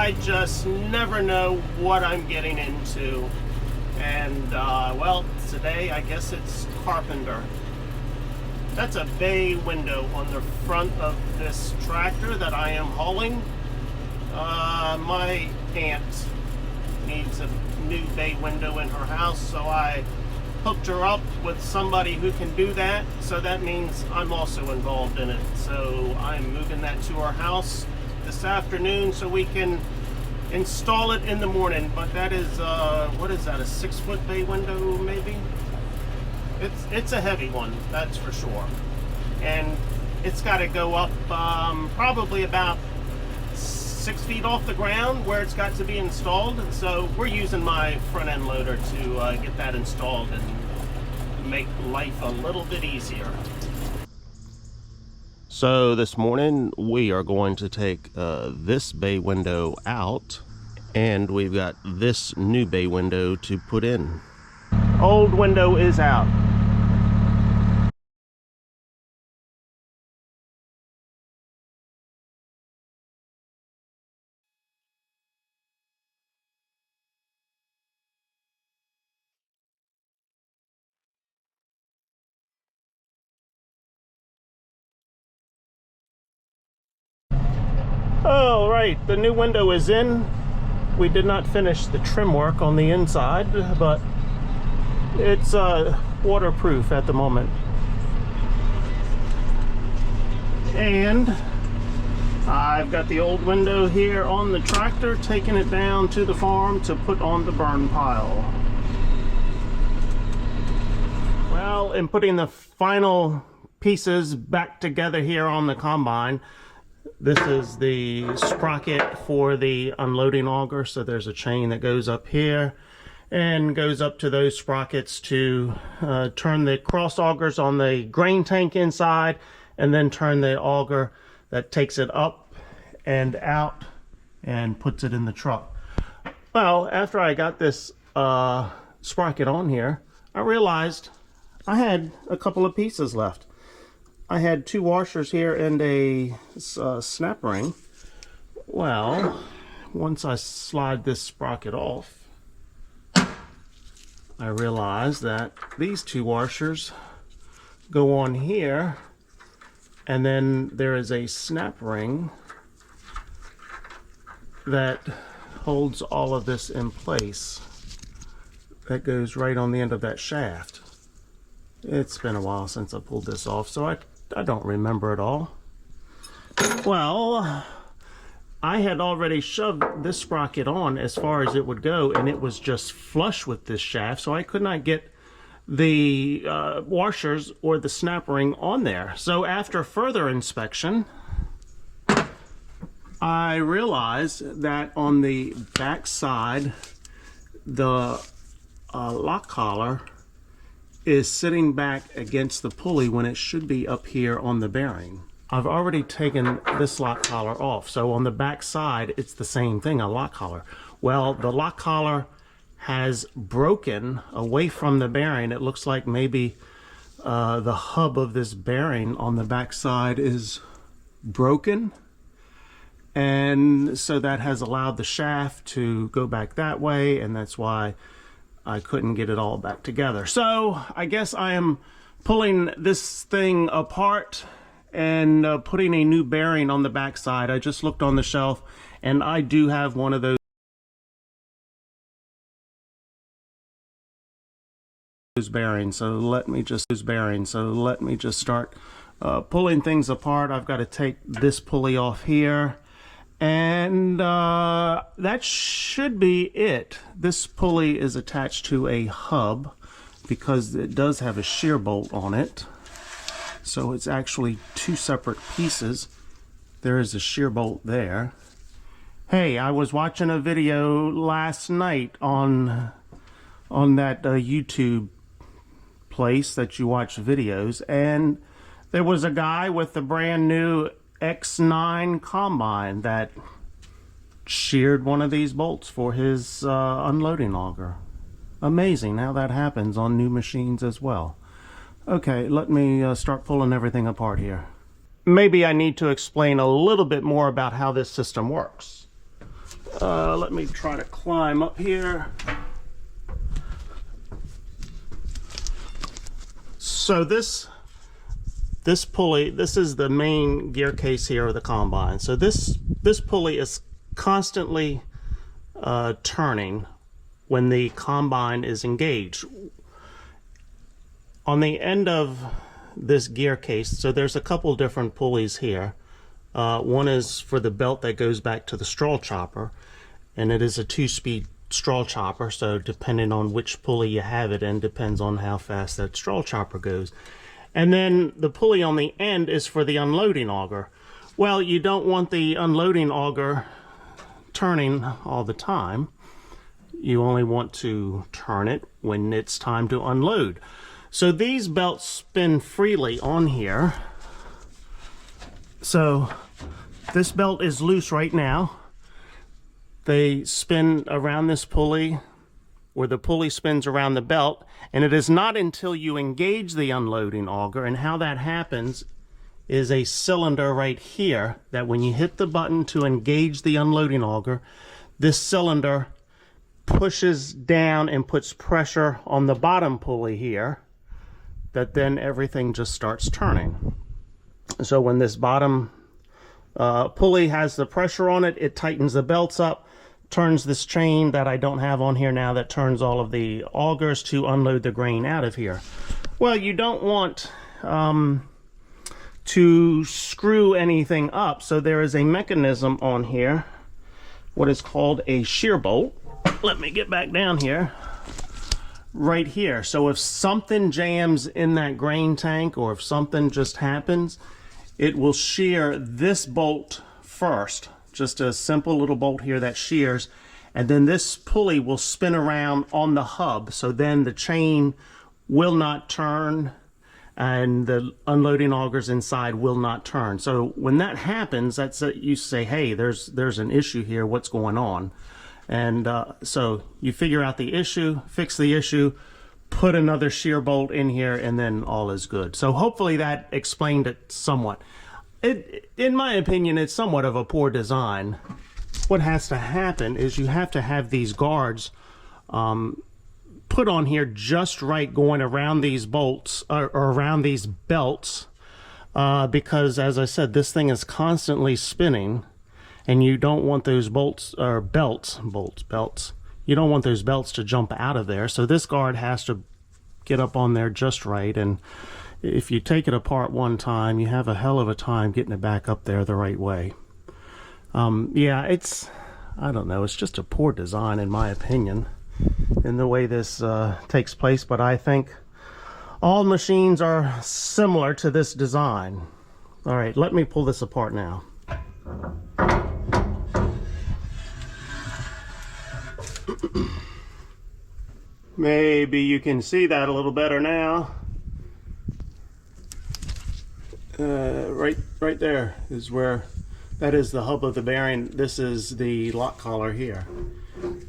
I just never know what I'm getting into. And, well, today I guess it's carpenter. That's a bay window on the front of this tractor that I am hauling. My aunt needs a new bay window in her house, so I hooked her up with somebody who can do that. So that means I'm also involved in it. So I'm moving that to our house this afternoon so we can install it in the morning. But that is, what is that, a 6-foot bay window maybe? It's a heavy one, that's for sure. And it's got to go up probably about 6 feet off the ground where it's got to be installed. So we're using my front end loader to get that installed and make life a little bit easier. So this morning we are going to take this bay window out, and we've got this new bay window to put in. Old window is out. All right, the new window is in. We did not finish the trim work on the inside, but it's waterproof at the moment. And I've got the old window here on the tractor, taking it down to the farm to put on the burn pile. Well, in putting the final pieces back together here on the combine, this is the sprocket for the unloading auger. So there's a chain that goes up here and goes up to those sprockets to turn the cross augers on the grain tank inside, and then turn the auger that takes it up and out and puts it in the truck. Well, after I got this sprocket on here, I realized I had a couple of pieces left. I had 2 washers here and a snap ring. Well, once I slide this sprocket off, I realized that these 2 washers go on here, and then there is a snap ring that holds all of this in place. That goes right on the end of that shaft. It's been a while since I pulled this off, so I don't remember it all. Well, I had already shoved this sprocket on as far as it would go, and it was just flush with this shaft, so I could not get the washers or the snap ring on there. So after further inspection, I realized that on the back side, the lock collar is sitting back against the pulley when it should be up here on the bearing. I've already taken this lock collar off, so on the back side it's the same thing, a lock collar. Well, the lock collar has broken away from the bearing. It looks like maybe the hub of this bearing on the back side is broken, and so that has allowed the shaft to go back that way, and that's why I couldn't get it all back together. So I guess I am pulling this thing apart and putting a new bearing on the back side. I just looked on the shelf, and I do have one of those bearings. So let me just start pulling things apart. I've got to take this pulley off here, and that should be it. This pulley is attached to a hub because it does have a shear bolt on it. So it's actually 2 separate pieces. There is a shear bolt there. Hey, I was watching a video last night on that YouTube place that you watch videos, and there was a guy with the brand new X9 combine that sheared one of these bolts for his unloading auger. Amazing how that happens on new machines as well. Okay, let me start pulling everything apart here. Maybe I need to explain a little bit more about how this system works. Let me try to climb up here. So this pulley, this is the main gear case here of the combine. So this pulley is constantly turning when the combine is engaged. On the end of this gear case, so there's a couple different pulleys here. One is for the belt that goes back to the straw chopper, and it is a 2-speed straw chopper, so depending on which pulley you have it in depends on how fast that straw chopper goes. And then the pulley on the end is for the unloading auger. Well, you don't want the unloading auger turning all the time. You only want to turn it when it's time to unload. So these belts spin freely on here. So this belt is loose right now. They spin around this pulley, or the pulley spins around the belt, and it is not until you engage the unloading auger, and how that happens is a cylinder right here that when you hit the button to engage the unloading auger, this cylinder pushes down and puts pressure on the bottom pulley here, that then everything just starts turning. So when this bottom pulley has the pressure on it, it tightens the belts up, turns this chain that I don't have on here now that turns all of the augers to unload the grain out of here. Well, you don't want to screw anything up, so there is a mechanism on here, what is called a shear bolt. Let me get back down here. Right here. So if something jams in that grain tank, or if something just happens, it will shear this bolt first. Just a simple little bolt here that shears, and then this pulley will spin around on the hub, so then the chain will not turn and the unloading augers inside will not turn. So when that happens, that's you say, hey, there's an issue here, what's going on? And so you figure out the issue, fix the issue, put another shear bolt in here, and then all is good. So hopefully that explained it somewhat. In my opinion, it's somewhat of a poor design. What has to happen is you have to have these guards put on here just right, going around these bolts or around these belts, because as I said, this thing is constantly spinning. And you don't want those bolts or belts, you don't want those belts to jump out of there. So this guard has to get up on there just right. And if you take it apart one time, you have a hell of a time getting it back up there the right way. Yeah, I don't know, it's just a poor design in my opinion in the way this takes place. But I think all machines are similar to this design. All right, let me pull this apart now. Maybe you can see that a little better now. Right there is where, that is the hub of the bearing. This is the lock collar here.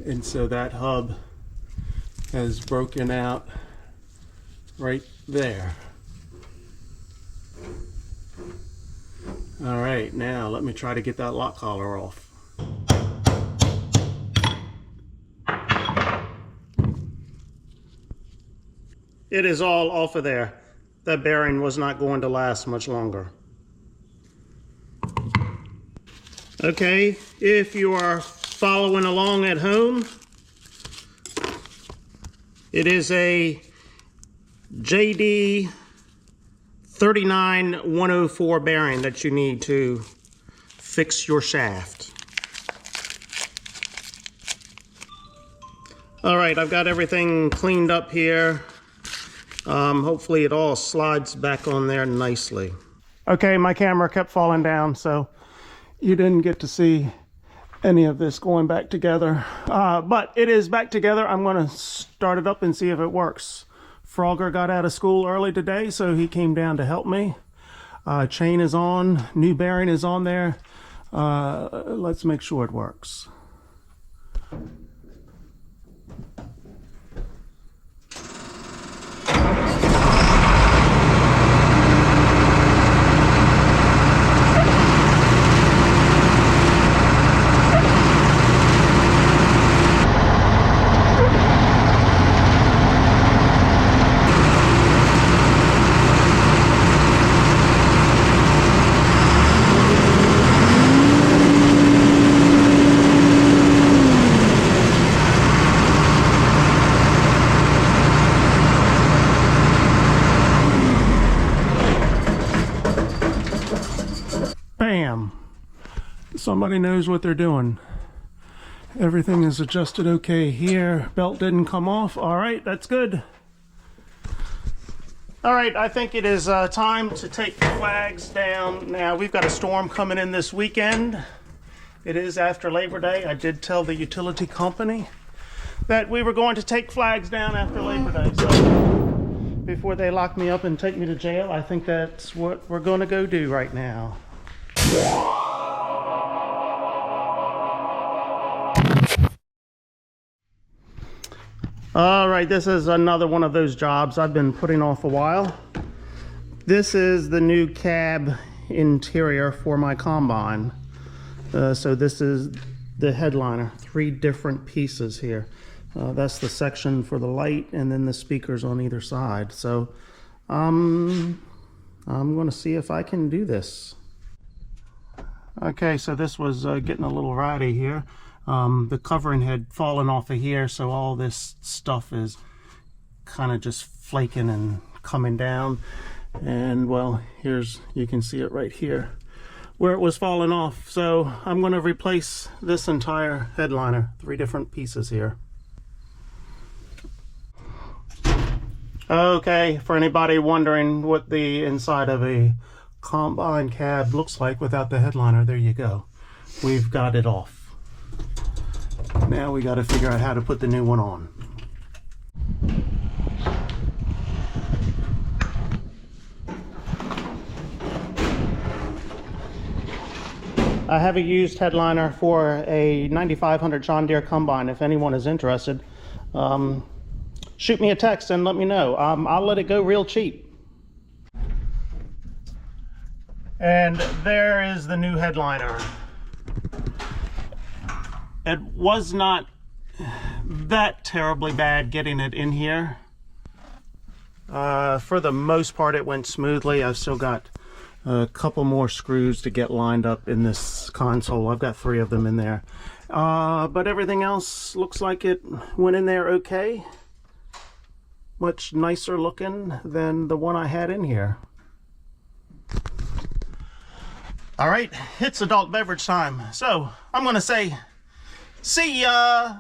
And so that hub has broken out right there. All right, now let me try to get that lock collar off. It is all off of there. That bearing was not going to last much longer. Okay, if you are following along at home, it is a JD 39104 bearing that you need to fix your shaft. All right, I've got everything cleaned up here. Hopefully it all slides back on there nicely. Okay, my camera kept falling down, so you didn't get to see any of this going back together. But it is back together. I'm going to start it up and see if it works. Frogger got out of school early today, so he came down to help me. Chain is on, new bearing is on there. Let's make sure it works. Bam! Somebody knows what they're doing. Everything is adjusted okay here. Belt didn't come off. All right, that's good. All right, I think it is time to take the flags down. Now, we've got a storm coming in this weekend. It is after Labor Day. I did tell the utility company that we were going to take flags down after Labor Day. So before they lock me up and take me to jail, I think that's what we're going to go do right now. All right, this is another one of those jobs I've been putting off a while. This is the new cab interior for my combine. So this is the headliner, 3 different pieces here. That's the section for the light and then the speakers on either side. So I'm going to see if I can do this. Okay, so this was getting a little ratty here. The covering had fallen off of here, so all this stuff is kind of just flaking and coming down. And well, you can see it right here where it was falling off. So I'm going to replace this entire headliner, 3 different pieces here. Okay, for anybody wondering what the inside of a combine cab looks like without the headliner, there you go. We've got it off. Now we got to figure out how to put the new one on. I have a used headliner for a 9500 John Deere combine. If anyone is interested, shoot me a text and let me know. I'll let it go real cheap. And there is the new headliner. It was not that terribly bad getting it in here. For the most part, it went smoothly. I've still got a couple more screws to get lined up in this console. I've got 3 of them in there. But everything else looks like it went in there okay. Much nicer looking than the one I had in here. All right, it's adult beverage time. So I'm going to say, see ya!